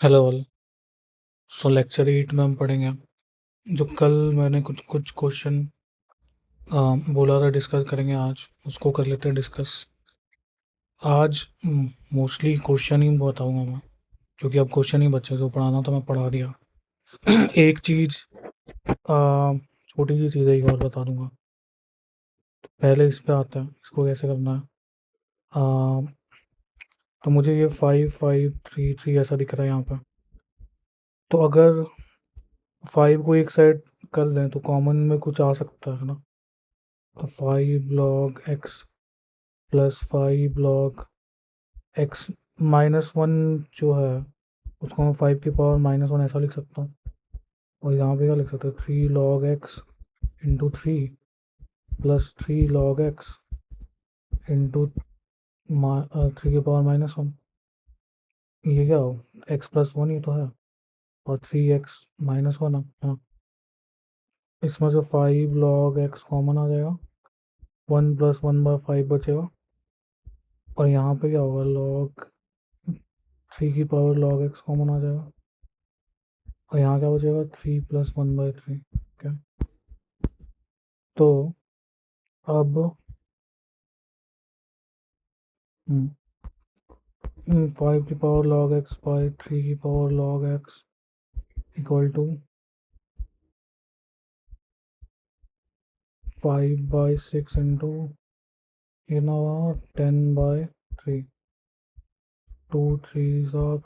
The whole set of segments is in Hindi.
Hello all. सो लेक्चर 8 में हम पढ़ेंगे जो कल मैंने कुछ कुछ क्वेश्चन बोला था डिस्कस करेंगे। आज उसको कर लेते हैं डिस्कस। आज मोस्टली क्वेश्चन ही बताऊंगा मैं, क्योंकि अब क्वेश्चन ही बच्चे जो पढ़ाना था मैं पढ़ा दिया। एक चीज़, छोटी सी चीज़ एक और बता दूंगा। पहले इस पे आता है, इसको कैसे करना है। तो मुझे ये 5 5 3 3 ऐसा दिख रहा है यहाँ पे। तो अगर 5 को एक साइड कर दें तो कॉमन में कुछ आ सकता है ना। तो 5 log x plus 5 log x -1 जो है उसको मैं 5 की पावर -1 ऐसा लिख सकता हूँ। और यहाँ पे क्या लिख सकते हैं, 3 log x × 3 plus 3 log x into 3 की पावर -1। ये क्या हो, x+1 ही तो है, और 3x-1 है। हाँ, इसमें से 5 log x कॉमन आ जाएगा, 1 + 1/5 बचेगा। और यहाँ पे क्या होगा, log 3 की पावर log x कॉमन आ जाएगा। और यहाँ क्या बचेगा, 3 + 1/3। क्या, तो अब 5 की पावर log x/3 की power log x equal to 5/6 into ये ना 10/3। 2 3 * 2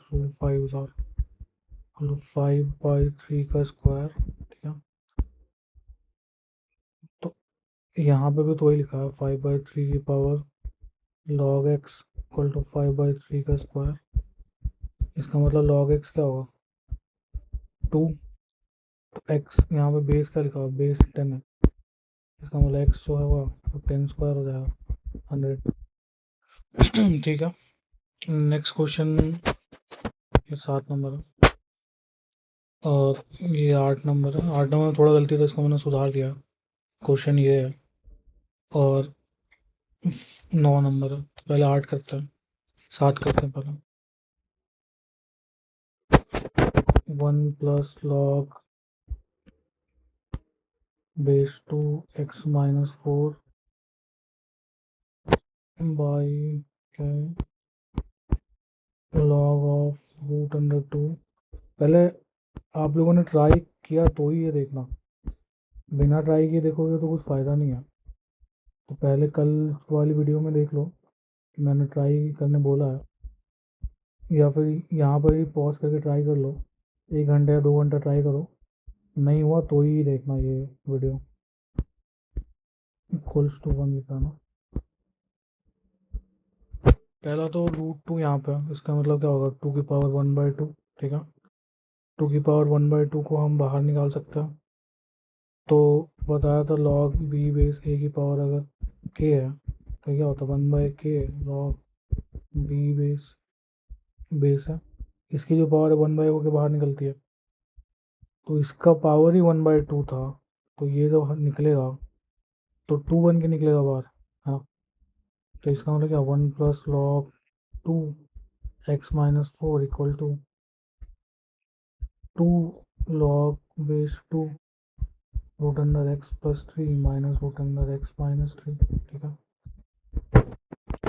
5 5/3 का स्क्वायर। ठीक है, तो यहाँ पे भी तो वही लिखा है, 5/3 की power log x equal to 5/3 का स्क्वायर। इसका मतलब log x क्या होगा, 2। तो x यहाँ पे बेस का लिखा हुआ, बेस 10 है। इसका मतलब x जो है वो तो 10 स्क्वायर हो जाएगा, 100। ठीक है, नेक्स्ट क्वेश्चन। ये 7 नंबर है और ये 8 नंबर है। 8 नंबर में थोड़ा गलती था, इसको मैंने सुधार दिया। क्वेश्चन ये है। और 9 नंबर है, तो पहले 8 करते हैं, 7 करते हैं पहले। 1 + log2x-4 बाई क्या है, log of √2। पहले आप लोगों ने ट्राई किया तो ही ये देखना, बिना ट्राई किए देखोगे तो कुछ फ़ायदा नहीं है। तो पहले कल वाली वीडियो में देख लो कि मैंने ट्राई करने बोला है, या फिर यहाँ पर ही पॉज करके ट्राई कर लो। 1 घंटा या 2 घंटा ट्राई करो, नहीं हुआ तो ही देखना ये वीडियो। =1 लिखा ना, पहला तो √2 यहाँ पे है, इसका मतलब क्या होगा, 2 की पावर 1/2। ठीक है, 2 की पावर 1/2 को हम बाहर निकाल सकते हैं। तो बताया था log b बेस a की पावर अगर k है तो क्या होता है, 1/k log b बेस है। इसकी जो पावर है 1/o के बाहर निकलती है, तो इसका पावर ही 1/2 था। तो ये जब निकलेगा तो 2 बन के निकलेगा बाहर। हाँ, तो इसका मतलब क्या, 1 + log2x-4 equal to 2 log2 √x+3 -√x-3। ठीक है,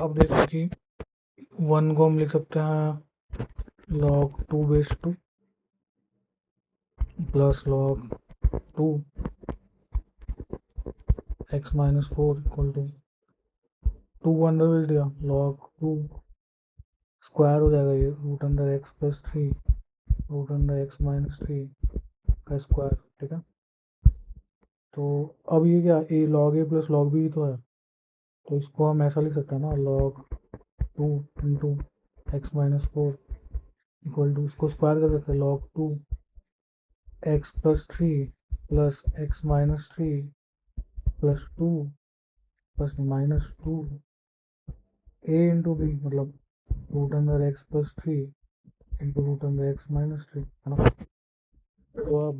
अब देखो कि 1 को हम लिख सकते हैं log2 plus log2 x-4 equal to 2 under base दिया, log2 स्क्वायर हो जाएगा, ये √x+3 √x-3 का स्क्वायर। ठीक है, तो अब ये क्या, ए log a plus log b तो है, तो इसको हम ऐसा लिख सकते हैं ना, log2 into x-4 equal to, इसको स्क्वायर कर सकते हैं, log2 x+3 plus x-3 plus 2 plus -2 a into B, मतलब √x+3 इंटू √x-3 है ना। तो अब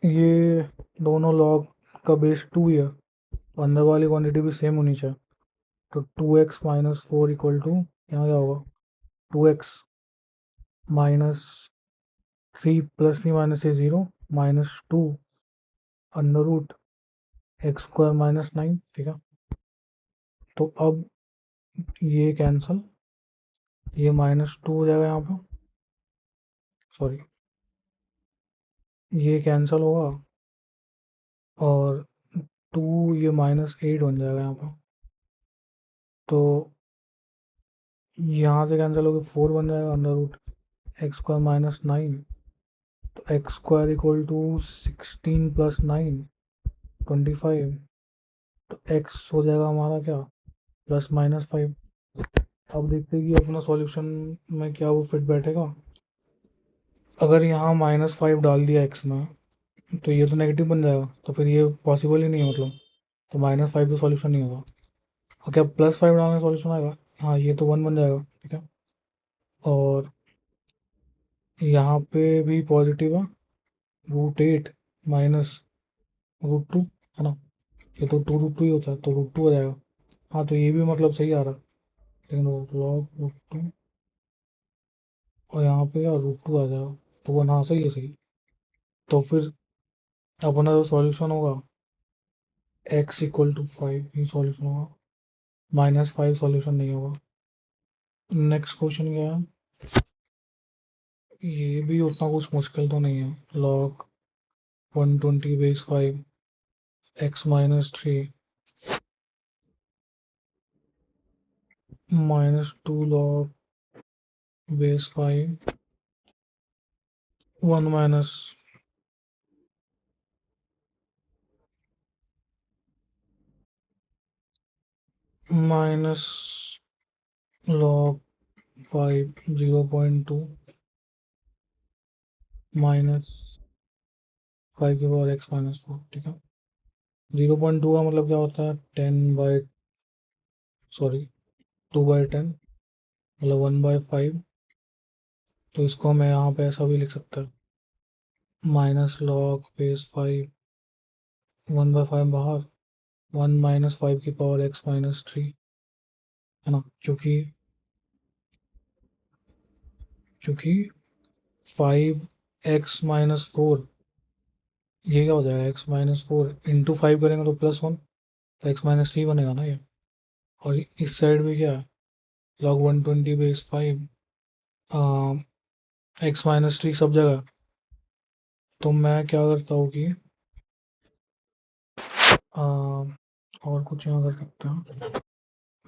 ये दोनों लॉग का बेस 2 ही है, तो अंदर वाली क्वांटिटी भी सेम होनी चाहिए। तो 2x-4 इक्वल टू यहाँ क्या होगा, 2x -3 प्लस थ्री माइनस ए 0 -2 अंडर रूट x² -9, ठीक है। तो अब ये कैंसल, ये -2 हो जाएगा यहाँ पे, सॉरी ये कैंसल होगा, और 2 ये -8 बन जाएगा यहाँ पे। तो यहाँ से कैंसिल होकर 4 बन जाएगा, अंडर रूट x² -9, तो x² इक्वल टू 16 प्लस 9 25, तो x हो जाएगा हमारा क्या, +-5। अब देखते हैं कि अपना सॉल्यूशन में क्या वो फिट बैठेगा। अगर यहाँ -5 डाल दिया x में, तो ये तो नेगेटिव बन जाएगा, तो फिर ये पॉसिबल ही नहीं है, मतलब तो -5 तो सॉल्यूशन नहीं होगा। और क्या +5 डालने सॉल्यूशन आएगा, हाँ ये तो 1 बन जाएगा, ठीक है। और यहाँ पे भी पॉजिटिव है, √8 माइनस √2, है ना, ये तो 2√2 ही होता है, तो √2 आ जाएगा। हाँ तो ये भी मतलब सही आ रहा है, लेकिन वो log √2, और यहाँ पे यार √2 आ जाएगा, तो वो हाँ सही है, सही। तो फिर अपना जो सॉल्यूशन होगा x इक्वल टू 5 ही सॉल्यूशन होगा, -5 सॉल्यूशन नहीं होगा। नेक्स्ट क्वेश्चन क्या है, ये भी उतना कुछ मुश्किल तो नहीं है। log 120/5 x -3 -2 log base 5 1 minus minus log 5 0.2 minus 5 की पावर x -4, ठीक है। 0.2 का मतलब क्या होता है, 2/10, मतलब 1/5। तो इसको मैं यहाँ पे ऐसा भी लिख सकता हूँ, -log base 5 1/5 बाहर, 1 -5 की पावर x -3, है ना, क्योंकि 5x-4, ये क्या हो जाएगा, x-4 इंटू 5 करेंगे तो +1, तो x-3 बनेगा ना ये। और इस साइड में क्या है, log 120/5 x-3 सब जगह। तो मैं क्या करता हूँ कि आ, और कुछ यहाँ कर सकते हैं,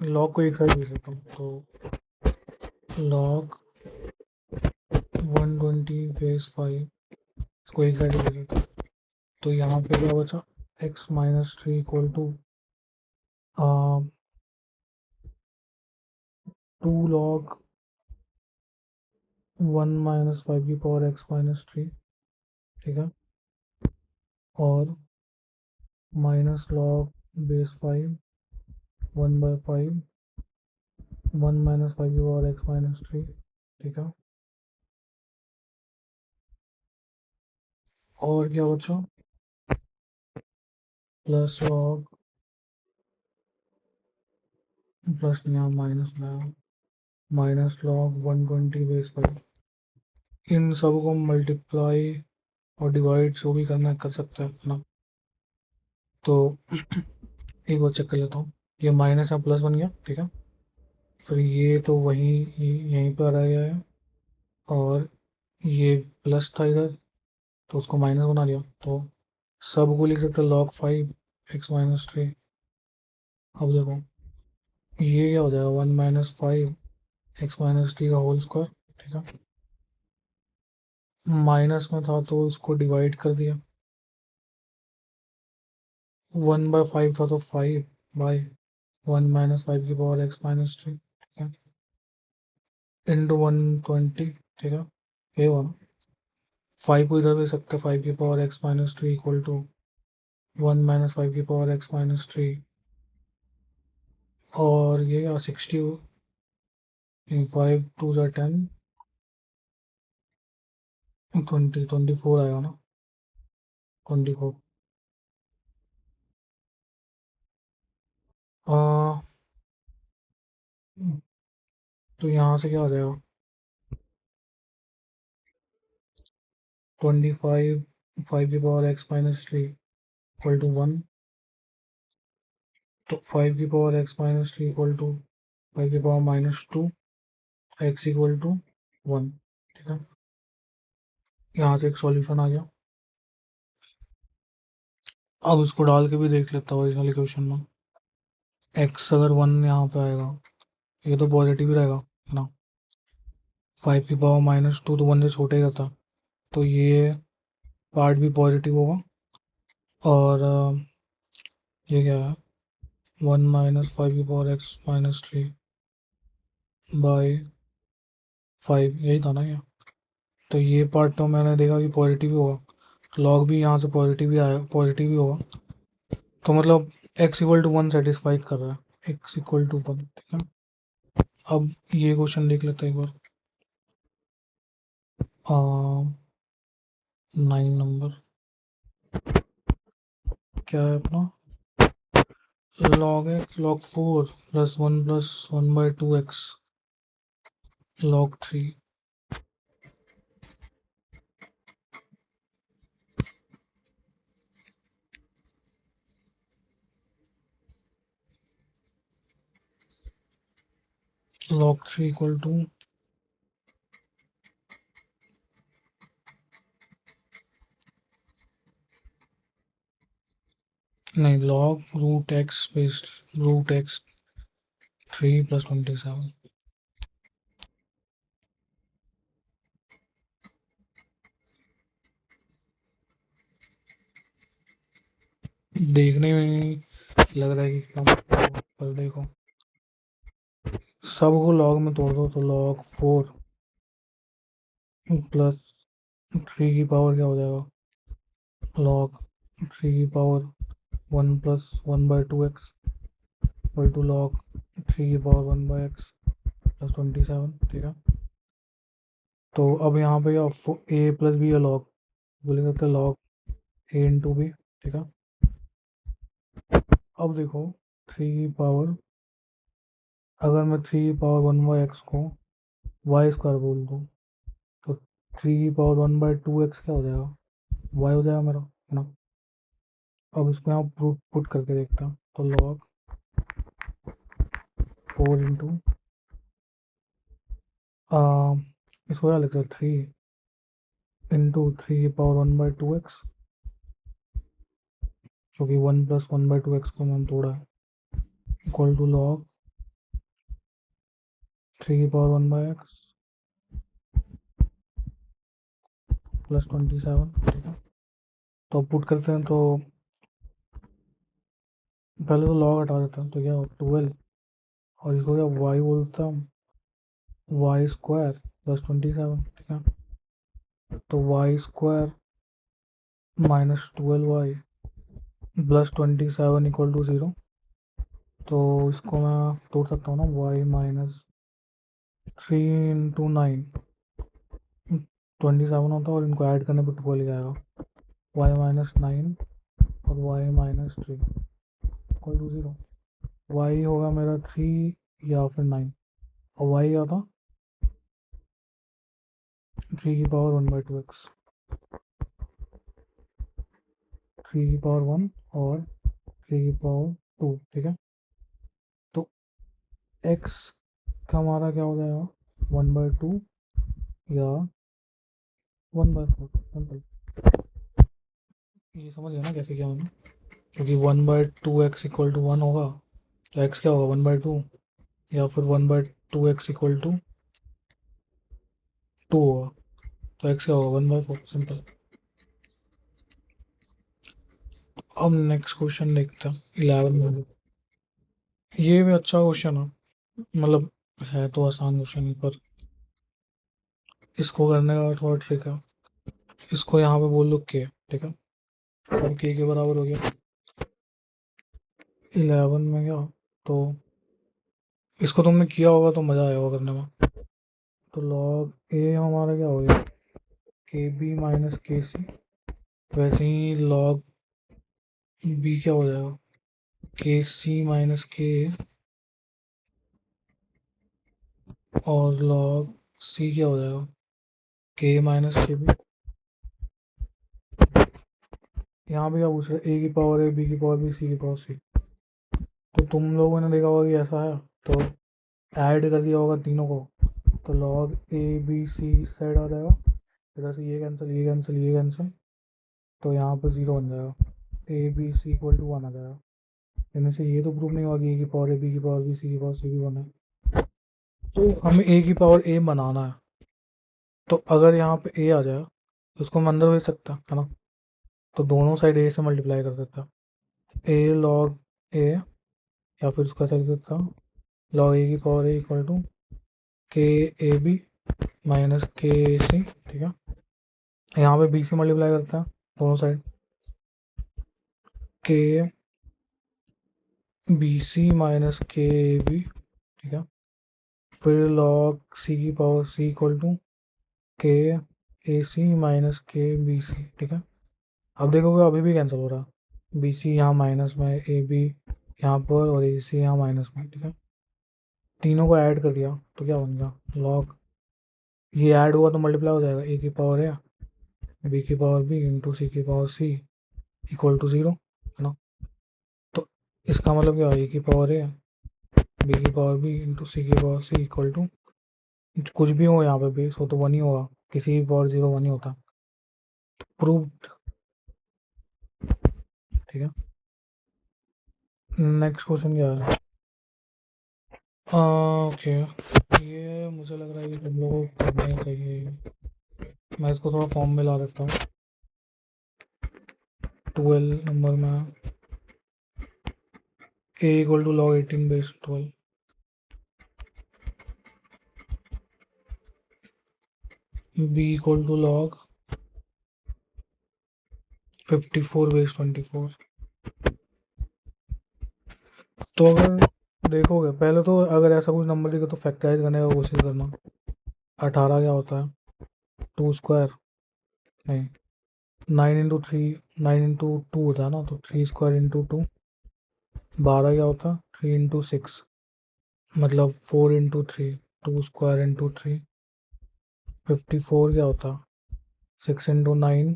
log को एक साइड दे देता हूँ, तो log 120/5 इसको एक साइड दे देता हूँ। तो यहाँ पे क्या बचा, x-3 इक्वल टू 2 log 1 -5 की पावर x-3, ठीक है। और -log base 5 1/5 1 -5 की पावर x-3, ठीक है। और क्या बचा, प्लस लॉग, प्लस यहाँ माइनस लॉग, -log 120/5, इन सब को मल्टीप्लाई और डिवाइड जो भी करना है कर सकता है ना। तो एक बार चेक कर लेता हूँ, ये माइनस या प्लस बन गया, ठीक है। फिर ये तो वहीं यहीं पर आ गया है, और ये प्लस था इधर, तो उसको माइनस बना दिया, तो सब को लिख सकते log 5 x-3। अब देखो ये क्या हो जाएगा, 1 -5 x-3 का होल स्क्वायर, ठीक है। माइनस में था तो इसको डिवाइड कर दिया, 1/5 था तो 5/1 -5 की पावर x-3, ठीक है, इंटू 120, ठीक है। ये वन 5 को इधर दे सकते, 5 की पावर x-3 इक्वल टू 1 -5 की पावर x-3, और ये 60, 5 2 × 10, 24 आएगा ना, 24। तो यहाँ से क्या आ जाएगा, 25 5 की power x minus 3 equal to 1। तो 5 की power x minus 3 equal to 5 की power minus 2 x equal to 1। ठीक है, यहाँ से एक सॉल्यूशन आ गया। अब उसको डाल के भी देख लेता हूँ इस वाले क्वेश्चन में। x अगर 1 यहाँ पे आएगा, ये तो पॉजिटिव ही रहेगा है ना। 5 की पावर माइनस 2 तो 1 से छोटा ही रहता, तो ये पार्ट भी पॉजिटिव होगा। और ये क्या है, 1 माइनस 5 की पावर x माइनस 3 बाई 5, यही था ना ये। तो ये पार्ट तो मैंने देखा कि पॉजिटिव ही होगा, तो लॉग भी यहाँ से पॉजिटिव ही आया, पॉजिटिव ही होगा। तो मतलब x इक्वल टू 1 सेटिस्फाई कर रहा है, x इक्वल टू 1। ठीक है, अब ये क्वेश्चन देख लेते हैं एक बार। 9 नंबर क्या है अपना, log x log 4 plus 1 by 2x log 3। log 3 equal to, नहीं, log root x based root x 3 plus 27। देखने में लग रहा है कि कम, पर देखो सबको लॉग में तोड़ दो तो log 4 प्लस 3 की पावर क्या हो जाएगा, log 3 की power 1 plus 1 by 2x equal to log 3 की पावर 1 बाई x प्लस 27। ठीक है, तो अब यहाँ पे a प्लस बी है लॉग, बोले करते log a इंटू बी। ठीक है, अब देखो 3 की पावर, अगर मैं 3 की पावर 1 बाई एक्स को वाई स्क्वायर बोल दूँ, तो 3 की पावर 1 बाई 2x क्या हो जाएगा, वाई हो जाएगा मेरा, है ना। अब इसको यहाँ पुट करके देखता हूँ, तो log 4 इंटू इसको क्या लिखते हैं, 3 इंटू 3 की पावर 1 बाई 2x, क्योंकि 1 प्लस 1 बाई 2x को मैंने तोड़ा है, इक्वल टू log 3 की पावर 1 बाई x प्लस 27। ठीक है, तो पुट करते हैं, तो पहले तो log हटा देते हैं, तो क्या हो 12, और इसको क्या y बोलता हूँ, वाई स्क्वायर प्लस 27। ठीक है, तो y square minus 12y plus 27 equal to 0। तो इसको मैं तोड़ सकता हूँ ना, y माइनस 3 इंटू 9 27 होता है, और इनको ऐड करने पर 12 आएगा, y माइनस 9 और y minus 3 equal to 0। y होगा मेरा 3 या फिर 9, और y आता 3 की पावर 1 बाई 2x, 3 की पावर 1 और 3 की पावर 2। ठीक है, तो x का हमारा क्या हो जाएगा, 1 बाई 2 या 1 बाई 4, सिंपल। ये समझ गया ना कैसे क्या होगा, क्योंकि 1 बाई 2x इक्वल टू 1 होगा, तो x क्या होगा 1 बाई 2, या फिर 1 बाई 2x इक्वल टू 2 होगा, तो x क्या होगा 1 बाई 4, सिंपल। अब नेक्स्ट क्वेश्चन देखते हैं 11 में। ये भी अच्छा क्वेश्चन है, मतलब है तो आसान क्वेश्चन ही, पर इसको करने का थोड़ा ट्रिक है। इसको यहाँ पे बोल लो के, ठीक है, अब के बराबर हो गया 11 में क्या, तो इसको तुमने किया होगा तो मज़ा आया होगा करने में। तो log a हमारा क्या हो गया, के बी माइनस के सी, वैसे ही log b क्या हो जाएगा, के सी माइनस के, और log c क्या हो जाएगा, के माइनस के बी। यहाँ पे क्या पूछ रहे, ए की पावर ए, बी की पावर बी, सी की पावर सी। तो तुम लोगों ने देखा होगा कि ऐसा है, तो ऐड कर दिया होगा तीनों को, तो log A B C side आ जाएगा, इधर से ये कैंसिल, ये कैंसिल, ये कैंसिल, तो यहाँ पर 0 बन जाएगा। A B C equal to 1 आ जाएगा। इनमें से ये तो प्रूव नहीं हुआ कि ए की पावर ए, बी की पावर बी, सी की पावर सी भी 1 है। तो हमें ए की पावर ए बनाना है, तो अगर यहाँ पे ए आ जाए तो उसको हम अंदर भेज सकते हैं, है ना। तो दोनों साइड ए से मल्टीप्लाई कर देता है, ए लॉग ए, या फिर उसका ऐसा लिख सकता हूँ, लॉग ए की पावर ए इक्वल टू के ए बी माइनस के ए सी, ठीक है। यहाँ पे बी से मल्टीप्लाई करता है दोनों साइड, के बी सी माइनस के ए बी, ठीक है। फिर लॉग सी की पावर सी इक्वल टू के ए सी माइनस के बी सी, ठीक है। अब देखोगे अभी भी कैंसिल हो रहा, बी सी यहाँ माइनस में, ए बी यहाँ पर, और ए सी यहाँ माइनस में, ठीक है। तीनों को ऐड कर दिया तो क्या बन गया, लॉग, ये ऐड हुआ तो मल्टीप्लाई हो जाएगा, ए की पावर है बी की पावर बी इंटू सी की पावर सी इक्वल टू 0, है ना। तो इसका मतलब क्या, ए की पावर है बी की पावर बी इंटू सी की पावर सी इक्वल टू, कुछ भी हो यहाँ पे बेस हो तो 1 ही होगा, किसी भी पावर 0 1 ही होता, प्रूव्ड, ठीक है। नेक्स्ट क्वेश्चन क्या है, ओके, ये मुझे लग रहा है कि तुम लोगों को करना ही चाहिए। मैं इसको थोड़ा फॉर्म में ला देता हूँ। 12 नंबर में a equal to log 18 base 12, b equal to log 54 base 24। तो अगर देखोगे, पहले तो अगर ऐसा कुछ नंबर दिखे तो फैक्टराइज करने का कोशिश करना। 18 क्या होता है, 2 स्क्वायर, नहीं, 9 इंटू 3, 9 इंटू 2 होता है ना, तो 3 स्क्वायर इंटू 2, 12 क्या होता है, 3 इंटू 6, मतलब 4 इंटू 3, 2 स्क्वायर इंटू 3, 54 क्या होता है, 6 इंटू 9,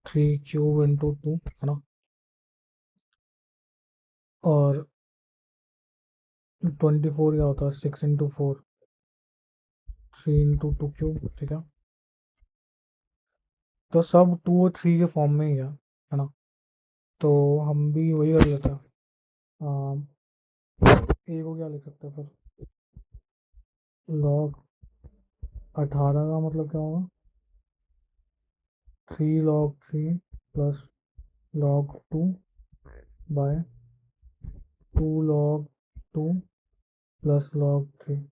3 क्यूब इंटू 2, है ना। और 24 क्या होता है, 6 इंटू 4, 3 इंटू 2 क्यूब, ठीक है। तो सब 2 और 3 के फॉर्म में ही है ना। तो हम भी वही कर लेते हैं, ए को क्या लिख सकते हैं फिर, लॉग 18 का मतलब क्या होगा, 3 log 3 plus log 2 by 2 log 2 plus log 3,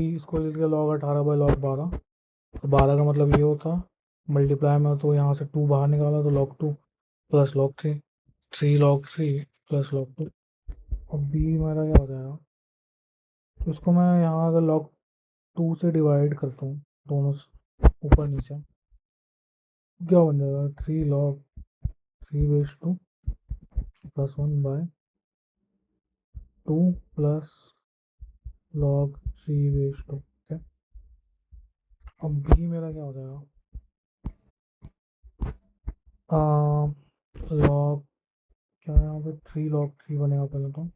इसको लिख दिया लॉग 18 बाय लॉग 12। तो 12 का मतलब ये होता, मल्टीप्लाई में तो यहाँ से 2 बाहर निकाला तो log 2 plus log 3, 3 log 3 plus log 2। और बी मेरा क्या हो जाएगा, तो इसको मैं यहाँ अगर लॉग 2 से डिवाइड करता हूँ दोनों ऊपर नीचे, क्या बन जाएगा, 3 log 3 base 2 plus 1 by 2 plus log 3 base 2, ठीक है। अब बी मेरा क्या हो जाएगा, लॉग, क्या है यहाँ पे, 3 लॉग 3 बनेगा पहले तो,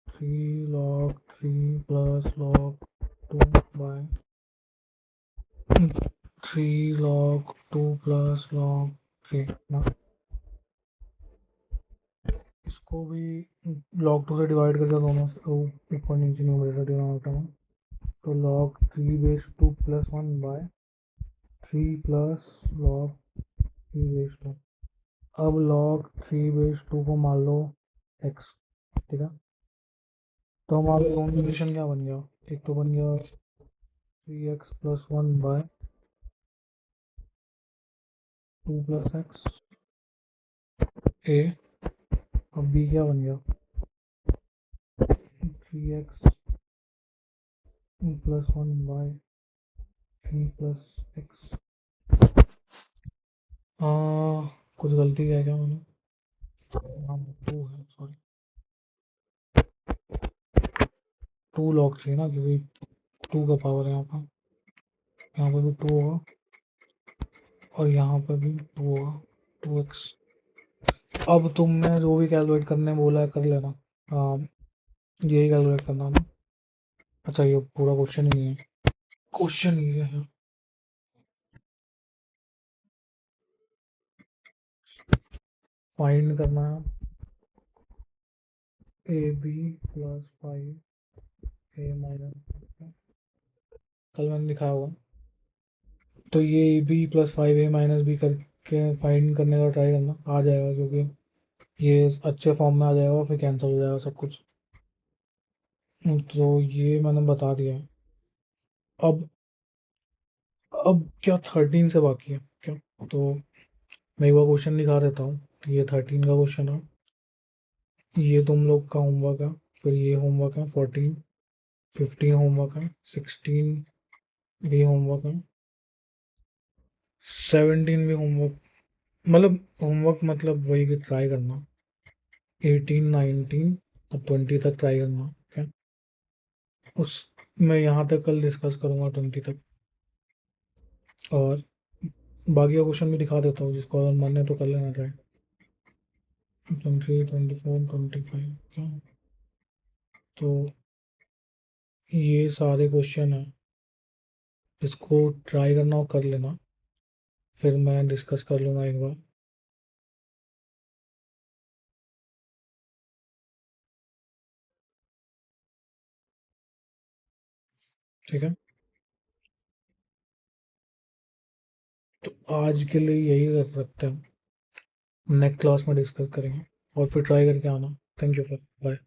3 log 3 plus log 2 by 3 log 2 plus log 3 ना। इसको भी log 2 से डिवाइड कर दिया दोनों से, ऊपर नीचे न्यूमरेटर डिनोमिनेटर में, तो log 3 base 2 plus 1 by 3 plus log 3 base 2। अब log 3 बेस 2 को मान लो x, ठीक है। तो हमारा दोनों इक्वेशन क्या बन गया, एक तो बन गया 3x plus 1 by 2 plus X A, अब बी क्या बन गया, 3x plus 1 by 3 plus x. कुछ गलती किया क्या मैंने, हाँ 2 है, सॉरी, 2 लॉग 3 ना, क्योंकि 2 का पावर है यहाँ पर। यहाँ पर भी 2 होगा और यहाँ पर भी 2 होगा, 2x। अब तुमने जो भी कैलकुलेट करने बोला है कर लेना। हाँ, यही कैलकुलेट करना ना। अच्छा, ये पूरा क्वेश्चन ही नहीं है, क्वेश्चन ये है। फाइंड करना है AB+5A-, कल मैंने लिखा होगा। तो ये AB+5A-B करके फाइंड करने का ट्राई करना, आ जाएगा क्योंकि ये अच्छे फॉर्म में आ जाएगा, फिर कैंसिल हो जाएगा सब कुछ। तो ये मैंने बता दिया है। अब क्या 13 से बाकी है क्या? तो मैं एक बार क्वेश्चन लिखा देता हूँ। तो ये 13 का क्वेश्चन है, ये तुम लोग का होमवर्क है। फिर ये होमवर्क है 14, 15 होमवर्क है, 16 भी होमवर्क है, 17 भी होमवर्क। मतलब होमवर्क मतलब वही कि ट्राई करना। 18, 19 और 20 तक ट्राई करना, क्या? उस मैं यहाँ तक कल डिस्कस करूँगा 20 तक। और बाकी का क्वेश्चन भी दिखा देता हूँ, जिसको अगर मन है तो कर लेना ट्राई। 23, 24, 25, क्या? तो ये सारे क्वेश्चन हैं, इसको ट्राई करना और कर लेना, फिर मैं डिस्कस कर लूँगा एक बार। ठीक है, तो आज के लिए यही कर रखते हैं, नेक्स्ट क्लास में डिस्कस करेंगे और फिर ट्राई करके आना। थैंक यू, फिर बाय।